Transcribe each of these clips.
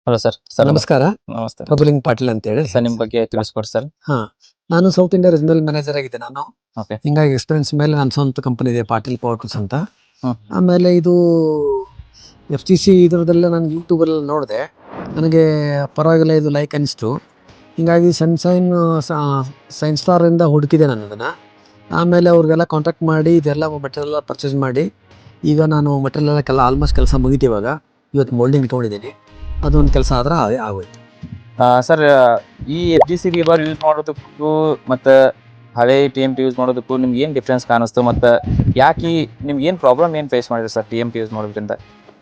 Hello sir. Sir ನಮಸ್ಕಾರ. ನಮಸ್ತೆ. ಪ್ರಭುಲಿಂಗ್ ಪಾಟೀಲ್ ಅಂತ ಹೇಳಿ. ಸರ್ ನಿಮ್ಮ ಬಗ್ಗೆ ತಿಳಿಸ್ಕೊಡಿ ಸರ್. ಹಾ, ನಾನು ಸೌತ್ ಇಂಡಿಯಾ ರೀಜನಲ್ ಮ್ಯಾನೇಜರ್ ಆಗಿದ್ದೆ ನಾನು. ಓಕೆ. ಹಿಂಗಾಗಿ ಎಕ್ಸ್ಪೀರಿಯನ್ಸ್ ಮೇಲೆ ನನ್ನ ಸ್ವಂತ ಕಂಪನಿ ಇದೆ, ಪಾಟೀಲ್ ಪವರ್ ಟೂಲ್ಸ್ ಅಂತ. ಹ್ಮ್. ಆಮೇಲೆ ಇದು FGC ಇದರದೆಲ್ಲ ನಾನು ಯೂಟ್ಯೂಬಲ್ಲಿ ನೋಡಿದೆ, ನನಗೆ ಪರವಾಗಿಲ್ಲ, ಇದು ಲೈಕ್ ಅನಿಸ್ತು. ಹಿಂಗಾಗಿ ಸೈನ್ಸ್ ಸ್ಟಾರಿಂದ ಹುಡುಕಿದೆ ನಾನು ಅದನ್ನು. ಆಮೇಲೆ ಅವ್ರಿಗೆಲ್ಲ ಕಾಂಟ್ಯಾಕ್ಟ್ ಮಾಡಿ ಇದೆಲ್ಲ ಮೆಟೀರಿಯಲ್ ಪರ್ಚೇಸ್ ಮಾಡಿ, ಈಗ ನಾನು ಮೆಟೀರಿಯಲ್ ಎಲ್ಲ ಆಲ್ಮೋಸ್ಟ್ ಕೆಲಸ ಮುಗಿತು. ಇವಾಗ ಇವತ್ತು ಮೋಲ್ಡಿಂಗ್ ಇಟ್ಕೊಂಡಿದ್ದೀನಿ, ಅದೊಂದು ಕೆಲಸ ಆದ್ರೆ ಆಗೋಯ್ತು. ಸರ್, ಈ FGC ರಿಬಾರ್ ಯೂಸ್ ಮಾಡೋದಕ್ಕೂ ಮತ್ತು ಹಳೆ TMT ಯೂಸ್ ಮಾಡೋದಕ್ಕೂ ನಿಮ್ಗೆ ಏನು ಡಿಫ್ರೆನ್ಸ್ ಕಾಣಿಸ್ತು, ಮತ್ತು ಯಾಕೆ ನಿಮ್ಗೆ ಏನು ಪ್ರಾಬ್ಲಮ್ ಏನು ಫೇಸ್ ಮಾಡಿದ್ರಿ ಸರ್ TMT ಯೂಸ್ ಮಾಡೋದ್ರಿಂದ?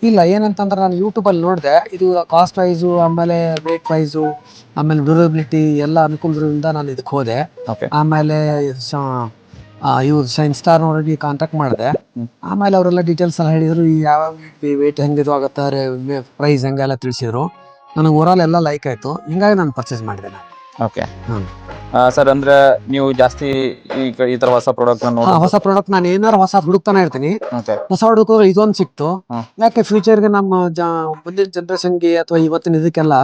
ಇಲ್ಲ, ಏನಂತಂದ್ರೆ ನಾನು ಯೂಟ್ಯೂಬಲ್ಲಿ ನೋಡಿದೆ, ಇದು ಕಾಸ್ಟ್ ವೈಸು, ಆಮೇಲೆ ರೇಟ್ ವೈಸು, ಆಮೇಲೆ ಡ್ಯೂರಬಿಲಿಟಿ ಎಲ್ಲ ಅನುಕೂಲದಿಂದ ನಾನು ಇದಕ್ಕೆ ಹೋದೆ. ಓಕೆ. ಆಮೇಲೆ ಇವ್ರು ಸೈನ್ಸ್ ಸ್ಟಾರ್ ಅವ್ರಿಗೆ ಕಾಂಟ್ಯಾಕ್ಟ್ ಮಾಡಿದೆ. ಆಮೇಲೆ ಅವರೆಲ್ಲ ಡೀಟೇಲ್ಸ್ ಎಲ್ಲ ಹೇಳಿದರು, ಯಾವ ವೇಟ್ ಹೆಂಗೆ ಇದು ಆಗುತ್ತೆ, ಪ್ರೈಸ್ ಹೆಂಗೆಲ್ಲ ತಿಳಿಸಿದ್ರು. ನನಗೆ ಓವರಾಲ್ ಎಲ್ಲ ಲೈಕ್ ಆಯಿತು. ಹಿಂಗಾಗಿ ನಾನು ಪರ್ಚೇಸ್ ಮಾಡಿದೆ ನಾನು. ಓಕೆ. ಸರ್, ಅಂದ್ರೆ ನೀವು ಜಾಸ್ತಿ ಈ ಥರ ಹೊಸ ಪ್ರಾಡಕ್ಟ್ ಹೊಸ ಪ್ರಾಡಕ್ಟ್ ನಾನು ಏನಾರು ಹೊಸ ಹುಡುಕ್ತಾನೆ ಇರ್ತೀನಿ. ಓಕೆ. ಹೊಸ ಹುಡುಕೋದ್ರೆ ಇದೊಂದು ಸಿಕ್ತು. ಹ್ಮ್. ಯಾಕೆ ಫ್ಯೂಚರ್ಗೆ ನಮ್ಮ ಮುಂದಿನ ಜನರೇಷನ್ಗೆ ಅಥವಾ ಇವತ್ತಿನ ಇದಕ್ಕೆಲ್ಲ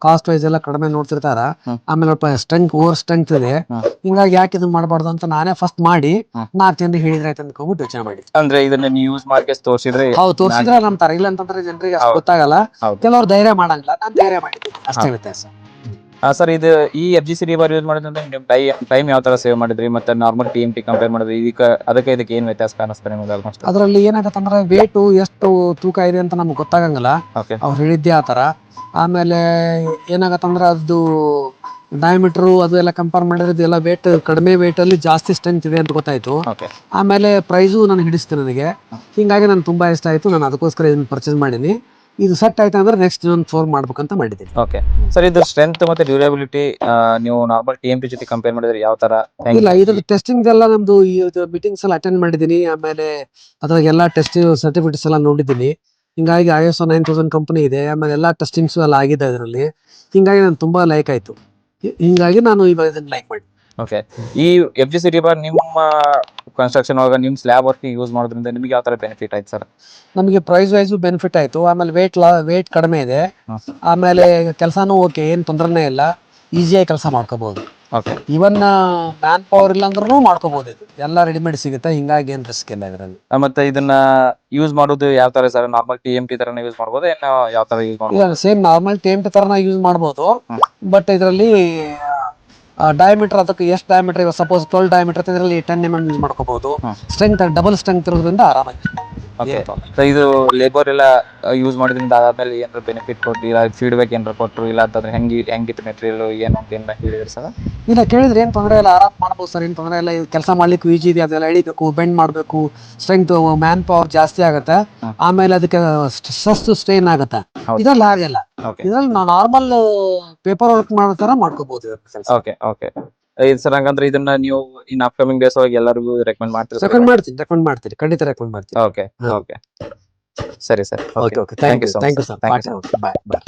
ಕಾಸ್ಟ್ ವೈಸ್ ಎಲ್ಲ ಕಡಿಮೆ ನೋಡ್ತಿರ್ತಾರ. ಆಮೇಲೆ ಓವರ್ ಸ್ಟ್ರೆಂತ್ ಇದೆ. ಹಿಂಗಾಗಿ ಯಾಕೆ ಇದನ್ನ ಮಾಡಬಾರ್ದು ಅಂತ ನಾನೇ ಫಸ್ಟ್ ಮಾಡಿ 4 ಜನರಿಗೆ ಹೇಳಿದ್ರೆ ಆಯ್ತು ಅಂದ್ಕೊಂಡ್ಬಿಟ್ಟು ಯೋಚನೆ ಮಾಡಿ. ಅಂದ್ರೆ ಇದನ್ನ ನೀವು ಯೂಸ್ ಮಾಡಿ ತೋರಿಸಿದ್ರೆ ತೋರಿಸಿದ್ರೆ ನಂಬ್ತಾರೆ, ಇಲ್ಲ ಅಂತಂದ್ರೆ ಜನರಿಗೆ ಅಷ್ಟು ಗೊತ್ತಾಗಲ್ಲ. ಕೆಲವರು ಧೈರ್ಯ ಮಾಡಂಗಿಲ್ಲ, ನಾನು ಧೈರ್ಯ ಮಾಡಿದ್ದೀನಿ, ಅಷ್ಟೇ ವ್ಯತ್ಯಾಸ. ಸರ್, ಇದು ಈ FGC ರಿಬಾರ್ ಯೂಸ್ ಮಾಡೋದ್ರಿಂದ ನೀವು ಟೈಮ್ ಯಾವ ತರ ಸೇವ್ ಮಾಡಿದ್ರಿ, ಮತ್ತೆ ನಾರ್ಮಲ್ TMT ಕಂಪೇರ್ ಮಾಡಿದ್ರಿ, ಅದಕ್ಕೆ ಏನ್ ವ್ಯತ್ಯಾಸ ಕಾಣಿಸ್ತಾರೆ ನಿಮಗೆ? ಆಲ್ಮೋಸ್ಟ್ ಅದರಲ್ಲಿ ಏನಾಗತ್ತೆ ಅಂದ್ರೆ ವೇಟು ಎಷ್ಟು ತೂಕ ಇದೆ ಅಂತ ನಮ್ಗೆ ಗೊತ್ತಾಗಂಗಿಲ್ಲ. ಓಕೆ. ಅವ್ರು ಹೇಳಿದ್ದೆ ಆ ಥರ. ಆಮೇಲೆ ಏನಾಗತ್ತಂದ್ರೆ ಅದು ಡಯಾಮೀಟ್ರು ಅದು ಎಲ್ಲ ಕಂಪೇರ್ ಮಾಡಿರೋದು ಎಲ್ಲ ವೇಟ್ ಕಡಿಮೆ ವೇಟಲ್ಲಿ ಜಾಸ್ತಿ ಸ್ಟ್ರೆಂತ್ ಇದೆ ಅಂತ ಗೊತ್ತಾಯ್ತು. ಓಕೆ. ಆಮೇಲೆ ಪ್ರೈಸು ನನಗೆ ಹಿಡಿಸ್ತು ನನಗೆ. ಹಿಂಗಾಗಿ ನನಗೆ ತುಂಬ ಇಷ್ಟ ಆಯಿತು. ನಾನು ಅದಕ್ಕೋಸ್ಕರ ಇದನ್ನು ಪರ್ಚೇಸ್ ಮಾಡೀನಿ. ಇದು ಸೆಟ್ ಆಯ್ತು ಅಂದ್ರೆ ನೆಕ್ಸ್ಟ್ ಇನ್ನೊಂದು 4 ಮಾಡ್ಬೇಕಂತ ಮಾಡಿದ್ದೀನಿ. ಓಕೆ. ಸರ್, ಇದು ಸ್ಟ್ರೆಂತ್ ಮತ್ತೆ ಡ್ಯೂರಬಿಲಿಟಿ ನೀವು ನಾರ್ಮಲ್ TMT ಜೊತೆ ಕಂಪೇರ್ ಮಾಡಿದ್ರೆ ಯಾವ ತರ? ಇಲ್ಲ, ಇದ್ರದ್ದು ಟೆಸ್ಟಿಂಗ್ ಎಲ್ಲ ನಮ್ದು ಮೀಟಿಂಗ್ಸ್ ಎಲ್ಲ ಅಟೆಂಡ್ ಮಾಡಿದ್ದೀನಿ. ಆಮೇಲೆ ಅದ್ರಾಗೆಲ್ಲ ಟೆಸ್ಟ್ ಸರ್ಟಿಫಿಕೇಟ್ಸ್ ಎಲ್ಲ ನೋಡಿದ್ದೀನಿ. ಹಿಂಗಾಗಿ ISO 9000 ಕಂಪನಿ ಇದೆ. ಆಮೇಲೆ ಎಲ್ಲ ಟೆಸ್ಟಿಂಗ್ಸು ಎಲ್ಲ ಆಗಿದೆ ಇದರಲ್ಲಿ. ಹಿಂಗಾಗಿ ನಾನು ತುಂಬ ಲೈಕ್ ಆಯಿತು. ಹಿಂಗಾಗಿ ನಾನು ಇವಾಗ ಇದನ್ನು ಲೈಕ್ ಮಾಡಿ. ಓಕೆ. ಈ FGC ರಿಬಾರ್ ನಿಮ್ಮ ಕನ್ಸ್ಟ್ರಕ್ಷನ್ ಒಳಗೆ ನಿಮ್ಮ ಸ್ಲ್ಯಾಬ್ ವರ್ಕ್ ಯೂಸ್ ಮಾಡೋದ್ರಿಂದ ನಿಮಗೆ ಯಾವ ತರ ಬೆನಿಫಿಟ್ ಆಯ್ತು ಸರ್? ನಮಗೆ ಪ್ರೈಸ್ ವೈಸು ಬೆನಿಫಿಟ್ ಆಯಿತು. ಆಮೇಲೆ ವೇಟ್ ಕಡಿಮೆ ಇದೆ. ಆಮೇಲೆ ಕೆಲಸನೂ ಓಕೆ, ಏನು ತೊಂದರೆನೇ ಇಲ್ಲ. ಈಸಿಯಾಗಿ ಕೆಲಸ ಮಾಡ್ಕೋಬಹುದು. ಓಕೆ. ಇವನ್ ಮ್ಯಾನ್ ಪವರ್ ಇಲ್ಲ ಅಂದ್ರೂ ಮಾಡ್ಕೋಬಹುದು. ಇದು ಎಲ್ಲ ರೆಡಿಮೇಡ್ ಸಿಗುತ್ತೆ, ಹಿಂಗಾಗಿ ಏನು ರಿಸ್ಕ್ ಇಲ್ಲ ಇದರಲ್ಲಿ. ಮತ್ತೆ ಇದನ್ನ ಯೂಸ್ ಮಾಡೋದು ಯಾವ ತರ ಸರ್? ನಾರ್ಮಲ್ TMT ತರನೇ ಯೂಸ್ ಮಾಡ್ಬೋದು, ಏನು ಯಾವ ತರ ಯೂಸ್ ಮಾಡ್ಬೋದು? ಸೇಮ್ ನಾರ್ಮಲ್ TMT ತರನ ಯೂಸ್ ಮಾಡ್ಬೋದು. ಬಟ್ ಇದರಲ್ಲಿ ಡಯಾಮೀಟರ್, ಅದಕ್ಕೆ ಎಷ್ಟು ಡಯಾಮೀಟರ್, ಇವಾಗ ಸಪೋಸ್ 12 ಡಯಾಮೀಟರ್ ಇದರಲ್ಲಿ 10 mm ಯೂಸ್ ಮಾಡ್ಕೋಬಹುದು. ಸ್ಟ್ರೆಂತ್ ಡಬಲ್ ಸ್ಟ್ರೆಂತ್ ಇರೋದ್ರಿಂದ ಆರಾಮಾಗಿ. ಇದು ಲೇಬರ್ ಎಲ್ಲ ಯೂಸ್ ಮಾಡೋದ್ರಿಂದ ಆದ್ಮೇಲೆ ಏನಾದ್ರು ಬೆನಿಫಿಟ್ ಕೊಟ್ರಿ, ಇಲ್ಲ ಫೀಡ್ಬ್ಯಾಕ್ ಏನಾರು ಕೊಟ್ಟರು, ಇಲ್ಲ ಅಂತಂದ್ರೆ ಹೆಂಗಿತ್ತು ಮೆಟೀರಿಯಲ್ ಏನು ಅಂತ ಹೇಳಿದ್ರಿ ಸರ್? ಇಲ್ಲ, ಕೇಳಿದ್ರೆ ಏನು ತೊಂದರೆ ಇಲ್ಲ, ಆರಾಮ್ ಮಾಡ್ಬೋದು ಸರ್, ಏನು ತೊಂದರೆ ಇಲ್ಲ. ಕೆಲಸ ಮಾಡ್ಲಿಕ್ಕೆ ಈಜಿ ಇದೆ. ಅದೆಲ್ಲ ಎಳಿಬೇಕು, ಬೆಂಡ್ ಮಾಡಬೇಕು, ಸ್ಟ್ರೆಂತ್ ಮ್ಯಾನ್ ಪವರ್ ಜಾಸ್ತಿ ಆಗುತ್ತೆ. ಆಮೇಲೆ ಅದಕ್ಕೆ ಸ್ಟ್ರೈನ್ ಆಗುತ್ತೆ. ಇದ್ರಲ್ಲಿ ಹಾಗೆಲ್ಲ, ಇದ್ರಲ್ಲಿ ನಾವು ನಾರ್ಮಲ್ ಪೇಪರ್ ವರ್ಕ್ ಮಾಡೋ ತರ ಮಾಡ್ಕೋಬಹುದು. ಓಕೆ. ಓಕೆ. ಸರ್, ಹಂಗಂದ್ರೆ ಇದನ್ನ ನೀವು ಇನ್ ಅಪ್ಕಮಿಂಗ್ ಡೇಸ್ ಒಳಗೆ ಎಲ್ಲರಿಗೂ ರೆಕಮೆಂಡ್ ಮಾಡ್ತೀರಾ? ರೆಕಮೆಂಡ್ ಮಾಡ್ತೀನಿ, ಖಂಡಿತ ರೆಕಮೆಂಡ್ ಮಾಡ್ತೀನಿ. ಓಕೆ. ಓಕೆ. ಸರಿ sir. Okay. Thank you sir. Bye.